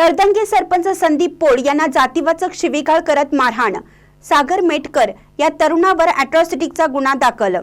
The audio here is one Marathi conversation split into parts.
तळतंगे सरपंच संदीप पोळ यांना जातीवाचक शिवीगाळ करत मारहाण। सागर मेटकर या तरुणावर अॅट्रॉसिटीचा गुन्हा दाखल।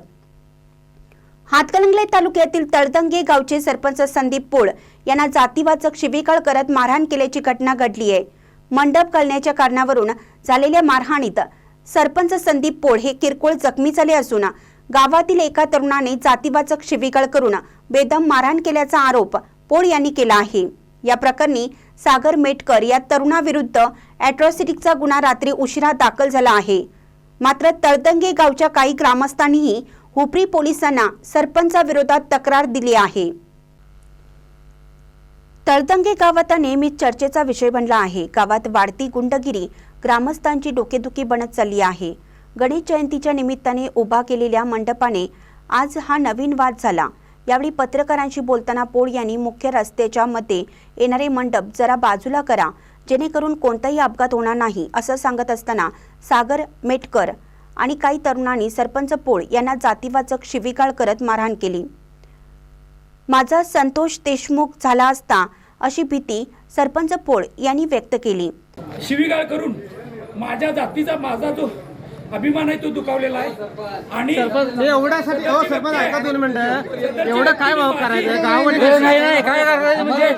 हातकणंगले तालुक्यातील तळतंगे गावचे सरपंच संदीप पोळ यांना जातीवाचक शिवीगाळ करत मारहाण केल्याची घटना घडली आहे। मंडप घालण्याच्या कारणावरून झालेल्या मारहाणीत सरपंच संदीप पोळ हे किरकोळ जखमी झाले असून गावातील एका तरुणाने जातीवाचक शिवीगाळ करून बेदम मारहाण केल्याचा आरोप पोळ यांनी केला आहे। या प्रकरणी सागर मेटकर या तरुणाविरुद्ध अॅट्रॉसिटीचा गुन्हा रात्री उशिरा दाखल झाला आहे। मात्र तळतंगे गावच्या काही ग्रामस्थांनीही हुपरी पोलिसांना सरपंचाविरोधात तक्रार दिली आहे। तळतंगे गाव आता नेहमीच चर्चेचा विषय बनला आहे। गावात वाढती गुंडगिरी ग्रामस्थांची डोकेदुखी बनत चालली आहे। गणेश जयंतीच्या निमित्ताने उभा केलेल्या मंडपाने आज हा नवीन वाद झाला। यावेळी पत्रकारांशी बोलताना पोळ यांनी मुख्य रस्त्याच्या मध्ये येणारे मंडप जरा बाजूला करा जेणेकरून कोणताही अपघात होणार नाही असं सांगत असताना सागर मेटकर आणि काही तरुणांनी सरपंच पोळ यांना जातीवाचक शिवीगाळ करत मारहाण केली। माझा संतोष देशमुख झाला असता अशी भीती सरपंच पोळ यांनी व्यक्त केली। शिवीगाळ करून माझ्या जातीचा माझा जो अभिमान आहे तो दुखावलेला आहे आणि एवढ्यासाठी सरपंच ऐका 2 मिनिटं एवढं काय भाव करायचं गावामध्ये नाही काय करायचं म्हणजे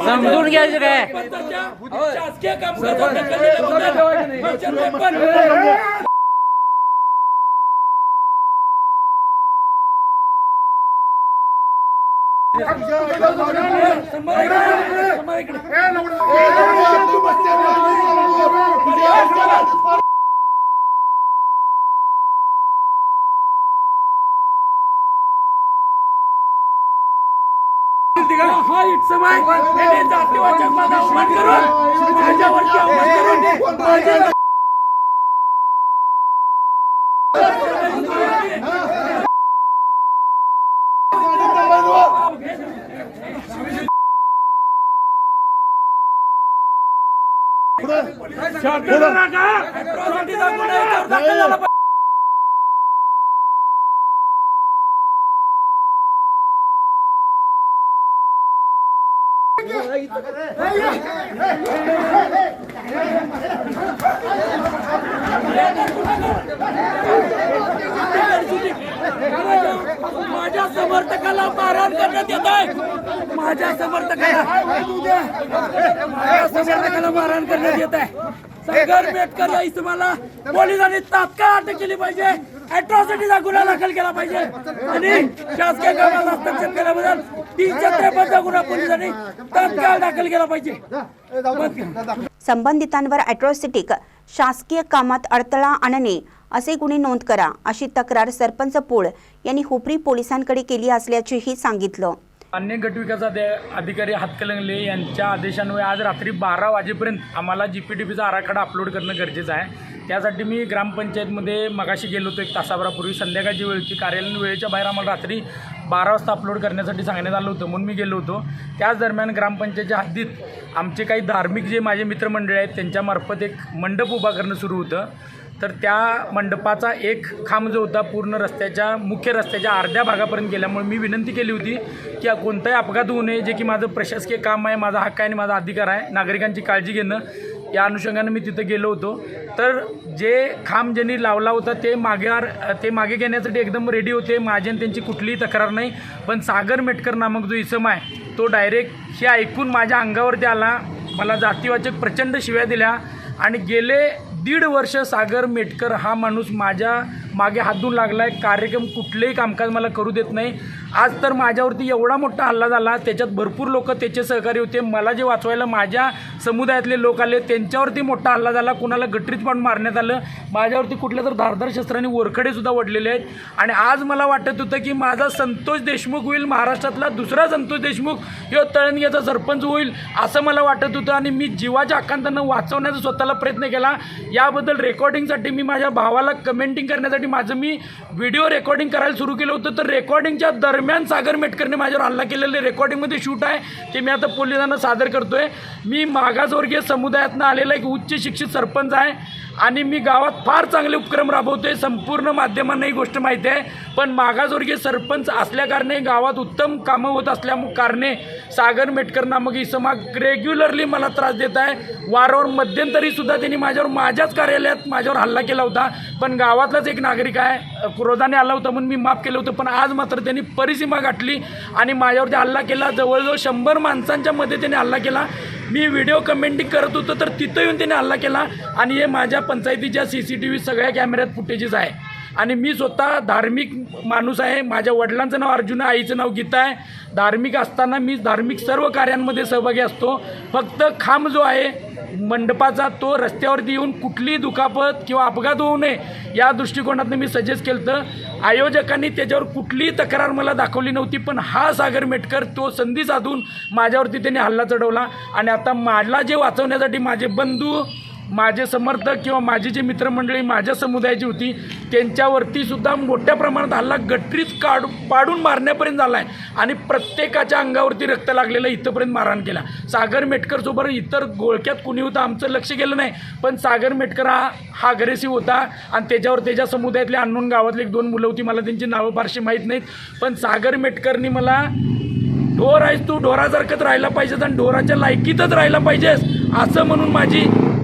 समजून घ्यायचं काय शासकीय काम हा इट्समाय जातीवाचक माझा अपमान करून माझ्यावरती अपमान करून माझ्या समर्थकाला मारहाण करण्यात येत आहे। माझ्या समर्थकाला मारहाण करण्यात येत आहे। सागर मेटकर या इसमाला पोलिसांनी तात्काळ अटक केली पाहिजे। अॅट्रॉसिटीचा गुन्हा दाखल केला पाहिजे आणि शासकीय कामात हस्तक्षेप केल्याबद्दल 353 गुन्हा पोलिसांनी तात्काळ दाखल केला पाहिजे। संबंधितांवर अॅट्रॉसिटिक शासकीय कामात अडथळा आणणे असे गुन्हे नोंद करा अशी तक्रार सरपंच पोळ यांनी हुपरी पोलिसांकडे केली असल्याचेही सांगितलं। अन्य गटविकास अधिकारी हातकणंगले यांच्या आदेशान्वये आज रात्री 12 वाजेपर्यंत आम्हाला GPDPचा आराखडा अपलोड करणं गरजेचं आहे। त्यासाठी मी ग्रामपंचायतमध्ये मगाशी गेलो होतो 1 तासाभरापूर्वी। संध्याकाळची वेळची कार्यालयीन वेळेच्या बाहेर आम्हाला रात्री 12 वाजता अपलोड करण्यासाठी सांगण्यात आलं होतं म्हणून मी गेलो होतो। त्याच दरम्यान ग्रामपंचायतच्या हद्दीत आमचे काही धार्मिक जे माझे मित्रमंडळी आहेत त्यांच्यामार्फत एक मंडप उभा करणं सुरू होतं। तर त्या मंडपाचा एक खांब जो होता पूर्ण रस्त्याच्या मुख्य रस्त्याच्या अर्ध्या भागापर्यंत गेल्यामुळे मी विनंती केली होती की कोणताही अपघात होऊ नये, जे की माझं प्रशासकीय काम आहे, माझा हक्क आहे आणि माझा अधिकार आहे नागरिकांची काळजी घेणं। या अनुषंगाने मी तिथं गेलो होतो। तर जे खांब ज्यांनी लावला होता ते मागे घेण्यासाठी एकदम रेडी होते। माझी आणि त्यांची कुठलीही तक्रार नाही। पण सागर मेटकर नामक जो इसम आहे तो डायरेक्ट हे ऐकून माझ्या अंगावरती आला, मला जातीवाचक प्रचंड शिव्या दिल्या आणि गेले 1.5 वर्ष सागर मेटकर हा माणूस माझ्या मागे हात धुवून लागला आहे। कार्यक्रम कुठलेही कामकाज मला करू देत नाही। आज तर माझ्यावरती एवढा मोठा हल्ला झाला, त्याच्यात भरपूर लोक त्याचे सहकारी होते। मला जे वाचवायला माझ्या समुदायातले लोक आले त्यांच्यावरती मोठा हल्ला झाला। कुणाला गटरीत पाडून मारण्यात आलं, माझ्यावरती कुठल्या तर धारदार शस्त्रांनी वरखडेसुद्धा ओढलेले आहेत। आणि आज मला वाटत होतं की माझा संतोष देशमुख होईल, महाराष्ट्रातला दुसरा संतोष देशमुख ह्यो तळणगेचा सरपंच होईल असं मला वाटत होतं। आणि मी जीवाच्या आकांतानं वाचवण्याचा स्वतःला प्रयत्न केला। याबद्दल रेकॉर्डिंगसाठी मी माझ्या भावाला कमेंटिंग करण्यासाठी माझं मी व्हिडिओ रेकॉर्डिंग करायला सुरू केलं होतं, तर रेकॉर्डिंगच्या दरम्यान सागर मेटकरने माझ्यावर हल्ला केलेलं रेकॉर्डिंगमध्ये शूट आहे, ते मी आता पोलिसांना सादर करतोय. मी मागासवर्गीय समुदायातनं आलेला एक उच्च शिक्षित सरपंच आहे आणि मी गावात फार चांगले उपक्रम राबवतोय. संपूर्ण माध्यमांना ही गोष्ट माहिती आहे, पण मागासवर्गीय सरपंच असल्याकारणे गावात उत्तम कामं होत असल्या कारणे सागर मेटकर नामक इसमा रेग्युलरली मला त्रास देत आहे. वारंवार मध्यंतरीसुद्धा त्यांनी माझ्याच कार्यालयात माझ्यावर हल्ला केला होता, पण गावातलाच एक नागरिक आहे क्रोधाने आला होता म्हणून मी माफ केलं होतं. पण आज मात्र त्यांनी परिसीमा गाठली आणि माझ्यावरती हल्ला केला. जवळजवळ 100 माणसांच्या मध्ये त्यांनी हल्ला केला. मी व्हिडिओ कमेंटिंग करत होतो तर तिथं येऊन त्याने हल्ला केला आणि हे माझ्या पंचायतीच्या CCTV सगळ्या कॅमेऱ्यात फुटेजेस आहे. आणि मी स्वतः धार्मिक माणूस आहे. माझ्या वडिलांचं नाव अर्जुन आहे, आईचं नाव गीता आहे. धार्मिक असताना मी धार्मिक सर्व कार्यांमध्ये सहभागी असतो. फक्त खांब जो आहे मंडपाचा तो रस्त्यावरती येऊन कुठलीही दुखापत किंवा अपघात होऊ नये या दृष्टिकोनातून मी सजेस्ट केलं होतं. आयोजकांनी त्याच्यावर कुठलीही तक्रार मला दाखवली नव्हती, पण हा सागर मेटकर तो संधी साधून माझ्यावरती त्यांनी हल्ला चढवला. आणि आता मला जे वाचवण्यासाठी माझे बंधू, माझे समर्थक किंवा माझी जी मित्रमंडळी माझ्या समुदायाची होती त्यांच्यावरती सुद्धा मोठ्या प्रमाणात हल्ला गटरीत पाडून मारण्यापर्यंत झाला आहे आणि प्रत्येकाच्या अंगावरती रक्त लागलेलं इथंपर्यंत मारहाण केला. सागर मेटकरसोबत इतर गोळक्यात कुणी होतं आमचं लक्ष गेलं नाही, पण सागर मेटकर हा अग्रेसिव्ह होता आणि त्याच्यावर त्याच्या समुदायातले अननोन गावातले 1-2 मुलं होती, मला त्यांची नावं फारशी माहीत नाहीत. पण सागर मेटकरनी मला ढोर आहेस तू, ढोरासारखंच राहायला पाहिजेस आणि ढोराच्या लायकीतच राहायला पाहिजेस असं म्हणून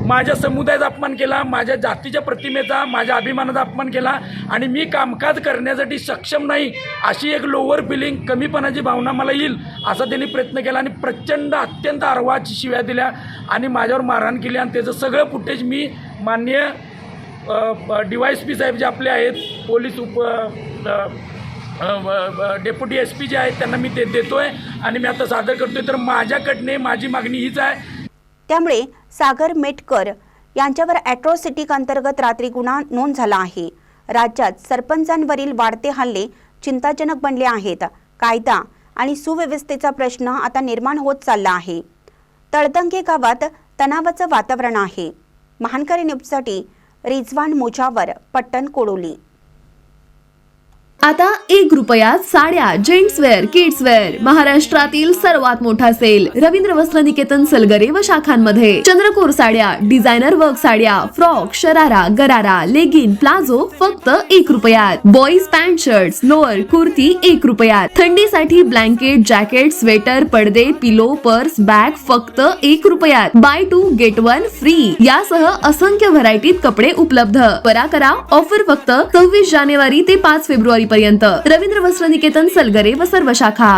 माझ्या समुदायाचा अपमान केला, माझ्या जातीच्या प्रतिमेचा, माझ्या अभिमानाचा अपमान केला आणि मी कामकाज करण्यासाठी सक्षम नाही अशी एक लोअर फिलिंग, कमीपणाची भावना मला येईल असा त्यांनी प्रयत्न केला आणि प्रचंड अत्यंत आरवाची शिव्या दिल्या आणि माझ्यावर मारहाण केली. आणि त्याचं सगळं फुटेज मी माननीय DYSP साहेब जे आपले आहेत, पोलीस डेप्युटी SP जे आहेत त्यांना मी ते देतो आहे आणि मी आता सादर करतो आहे. तर माझ्याकडने माझी मागणी हीच आहे. त्यामुळे सागर मेटकर यांच्यावर ॲट्रॉसिटी अंतर्गत रात्री गुन्हा नोंद झाला आहे. राज्यात सरपंचांवरील वाढते हल्ले चिंताजनक बनले आहेत. कायदा आणि सुव्यवस्थेचा प्रश्न आता निर्माण होत चालला आहे. तळदंगे गावात तणावाचं वातावरण आहे. महानकरी न्यूजसाठी रिजवान मुजावर, पट्टण कोडोली. आता 1 रुपयात साड्या, जेंट्सवेअर, किड्सवेअर, महाराष्ट्रातील सर्वात मोठा सेल रवींद्र वस्त्र निकेतन सलगरे व शाखांमध्ये. चंद्रकोर साड्या, डिझायनर वर्क साड्या, फ्रॉक, शरारा, गरारा, लेगिन, प्लाझो फक्त 1 रुपयात. Boys pant shirts, lower, kurti 1 रुपयात. थंडीसाठी ब्लँकेट, जॅकेट, स्वेटर, पडदे, पिलो, पर्स, बॅग फक्त 1 रुपयात. बाय 2 गेट 1 फ्री यासह असंख्य व्हरायटीत कपडे उपलब्ध. त्वरा करा, ऑफर फक्त 26 जानेवारी ते 5 फेब्रुवारी पर्यंत. रवींद्र वस्त्र निकेतन सलगरे व सर्व शाखा.